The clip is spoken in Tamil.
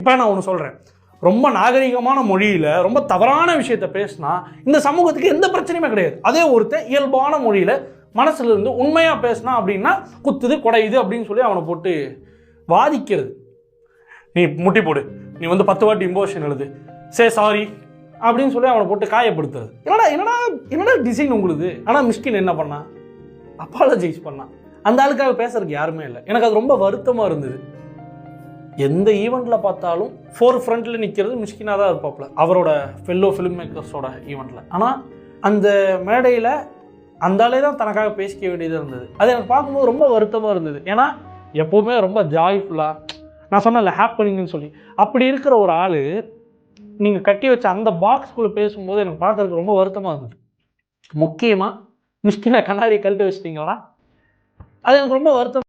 இப்போ நான் ஒன்று சொல்கிறேன், ரொம்ப நாகரிகமான மொழியில் ரொம்ப தவறான விஷயத்த பேசினா இந்த சமூகத்துக்கு எந்த பிரச்சனையுமே கிடையாது. அதே ஒருத்தன் இயல்பான மொழியில் மனசுல இருந்து உண்மையாக பேசினா அப்படின்னா குத்துது குடையுது அப்படின்னு சொல்லி அவனை போட்டு வாதிக்கிறது. நீ முட்டி போடு, நீ 10 வாட்டி இம்போஷன் எழுது, சே சாரி அப்படின்னு சொல்லி அவனை போட்டு காயப்படுத்துறது. என்னடா என்னடா என்னடா டிசைன் உங்களுக்கு. ஆனால் மிஸ்கின் என்ன பண்ணா, அப்பாலஜைஸ் பண்ணான். அந்த ஆளுக்காக பேசுறதுக்கு யாருமே இல்லை. எனக்கு அது ரொம்ப வருத்தமாக இருந்தது. எந்த ஈவெண்ட்டில் பார்த்தாலும் ஃப்ரண்ட்டில் நிற்கிறது மிஸ்கினாக தான் இருப்பாப்புல, அவரோட ஃபெல்லோ ஃபிலிம் மேக்கர்ஸோட ஈவெண்ட்டில். ஆனால் அந்த மேடையில் அந்த ஆளே தான் தனக்காக பேசிக்க வேண்டியது இருந்தது. அது எனக்கு பார்க்கும்போது ரொம்ப வருத்தமாக இருந்தது. ஏன்னா எப்போவுமே ரொம்ப ஜாய்ஃபுல்லாக, நான் சொன்னேன்ல ஹாப்பனிங்னு சொல்லி, அப்படி இருக்கிற ஒரு ஆள் நீங்கள் கட்டி வச்ச அந்த பாக்ஸ்குள்ளே பேசும்போது எனக்கு பார்க்குறதுக்கு ரொம்ப வருத்தமாக இருந்தது. முக்கியமாக மிஸ்கினை கண்ணாடி கழட்டி வச்சிட்டிங்களா, அது எனக்கு ரொம்ப வருத்தம்.